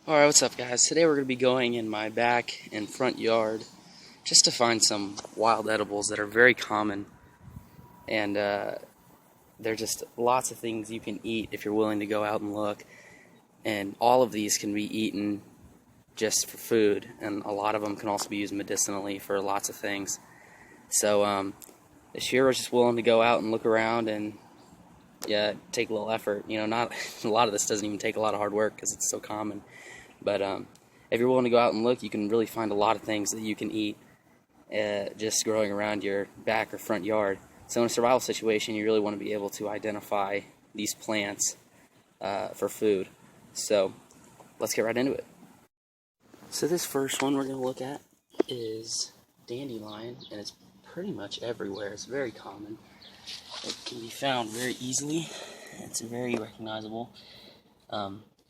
Alright, what's up guys? Today we're going to be going in my back and front yard just to find some wild edibles that are very common, and they're just lots of things you can eat if you're willing to go out and look, and all of these can be eaten just for food, and a lot of them can also be used medicinally for lots of things. So this year we're just willing to go out and look around and take a little effort. You know, not a lot of this doesn't even take a lot of hard work because it's so common. But if you're willing to go out and look, you can really find a lot of things that you can eat just growing around your back or front yard. So in a survival situation, you really want to be able to identify these plants for food. So let's get right into it. So this first one we're going to look at is dandelion, and it's pretty much everywhere. It's very common. It can be found very easily. It's very recognizable.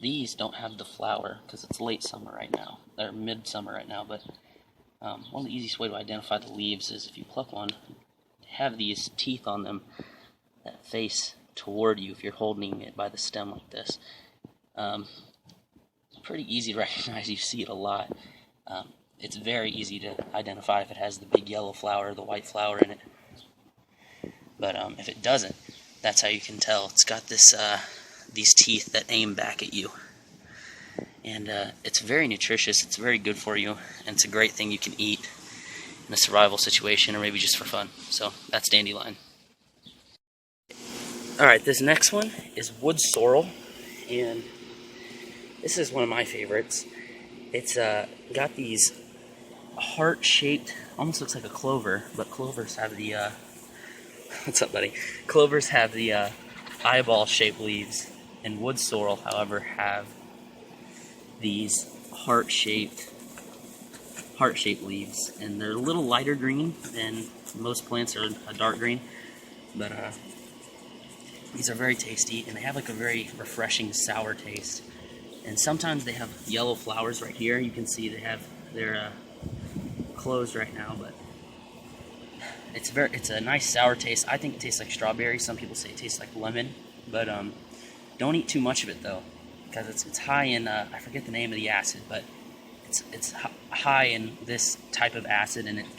These don't have the flower because it's late summer right now. They're midsummer right now, but one of the easiest way to identify the leaves is if you pluck one, have these teeth on them that face toward you if you're holding it by the stem like this. Pretty easy to recognize. You see it a lot. It's very easy to identify if it has the big yellow flower or the white flower in it. But if it doesn't, that's how you can tell. It's got this these teeth that aim back at you. And it's very nutritious, it's very good for you, and it's a great thing you can eat in a survival situation or maybe just for fun. So that's dandelion. Alright, this next one is wood sorrel, and this is one of my favorites. It's got these heart-shaped, almost looks like a clover, but clovers have the what's up, buddy? Clovers have the eyeball-shaped leaves, and wood sorrel, however, have these heart-shaped leaves, and they're a little lighter green than most plants are a dark green, but these are very tasty, and they have like a very refreshing sour taste. And sometimes they have yellow flowers right here. You can see they're closed right now, but it's a nice sour taste. I think it tastes like strawberry. Some people say it tastes like lemon, but don't eat too much of it though, because it's high in I forget the name of the acid, but it's high in this type of acid, and it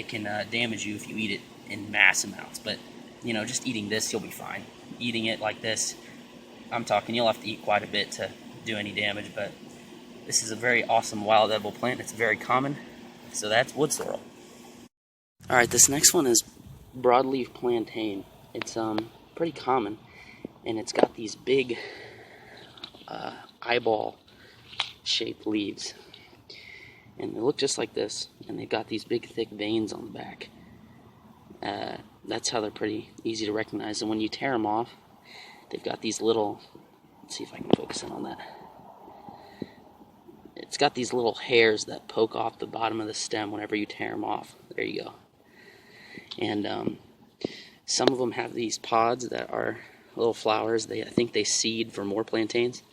can damage you if you eat it in mass amounts. But you know, just eating this, you'll be fine. Eating it like this, I'm talking you'll have to eat quite a bit to do any damage. But this is a very awesome wild edible plant. It's very common. So that's wood sorrel. Alright, this next one is broadleaf plantain. It's pretty common, and it's got these big eyeball-shaped leaves. And they look just like this, and they've got these big, thick veins on the back. That's how they're pretty easy to recognize. And when you tear them off, they've got these little, let's see if I can focus in on that. It's got these little hairs that poke off the bottom of the stem whenever you tear them off. There you go. And some of them have these pods that are little flowers. I think they seed for more plantains.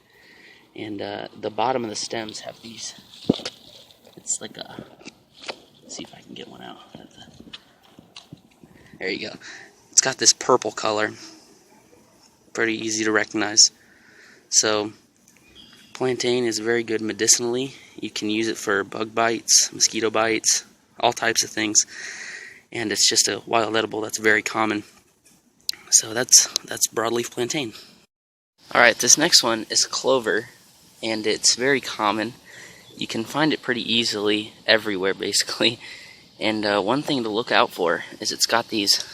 And the bottom of the stems have these, it's like a, let's see if I can get one out. There you go. It's got this purple color. Pretty easy to recognize. So plantain is very good medicinally. You can use it for bug bites, mosquito bites, all types of things. And it's just a wild edible that's very common. So that's broadleaf plantain. Alright, this next one is clover, and it's very common. You can find it pretty easily everywhere, basically. And one thing to look out for is it's got these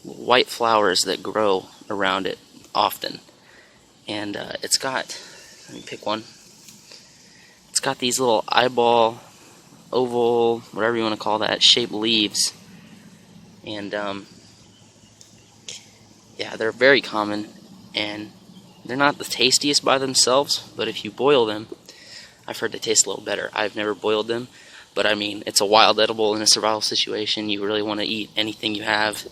white flowers that grow around it often. And it's got, let me pick one. It's got these little eyeball, oval, whatever you want to call that, shaped leaves. And yeah, they're very common, and they're not the tastiest by themselves, but if you boil them, I've heard they taste a little better. I've never boiled them, but I mean, it's a wild edible in a survival situation. You really want to eat anything you have,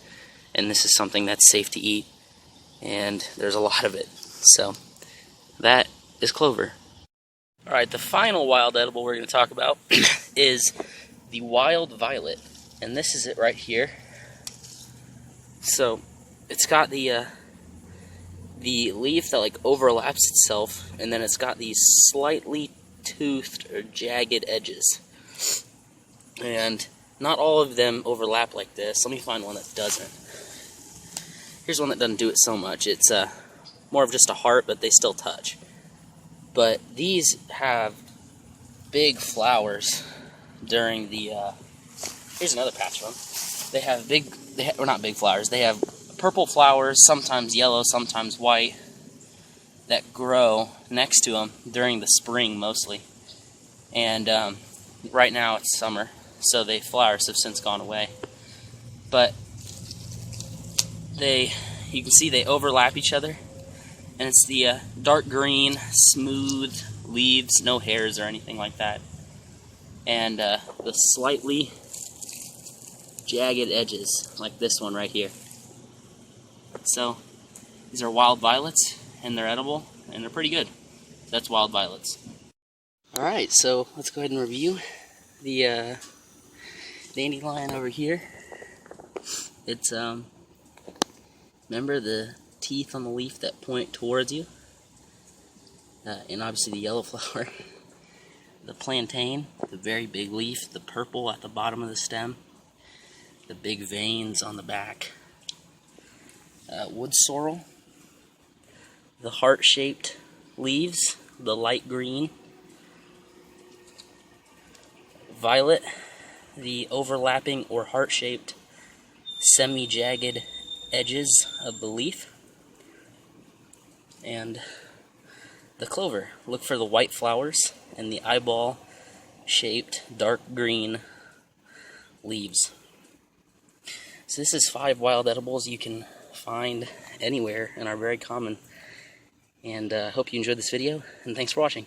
and this is something that's safe to eat, and there's a lot of it. So that is clover. Alright, the final wild edible we're going to talk about is the wild violet, and this is it right here. So it's got the the leaf that like overlaps itself, and then it's got these slightly toothed or jagged edges. And not all of them overlap like this. Let me find one that doesn't. Here's one that doesn't do it so much. It's more of just a heart, but they still touch. But these have big flowers during the, here's another patch of them. They have not big flowers, they have purple flowers, sometimes yellow, sometimes white, that grow next to them during the spring mostly. And right now it's summer, so the flowers have since gone away. But you can see they overlap each other, and it's the dark green, smooth leaves, no hairs or anything like that, and the slightly jagged edges, like this one right here. So these are wild violets, and they're edible, and they're pretty good. That's wild violets. Alright, so let's go ahead and review the dandelion over here. It's remember the teeth on the leaf that point towards you, and obviously the yellow flower. The plantain, the very big leaf, the purple at the bottom of the stem, the big veins on the back. Wood sorrel, the heart-shaped leaves, the light green. Violet, the overlapping or heart-shaped semi-jagged edges of the leaf. And the clover, look for the white flowers and the eyeball-shaped dark green leaves. So this is 5 wild edibles you can find anywhere and are very common. And I hope you enjoyed this video, and thanks for watching.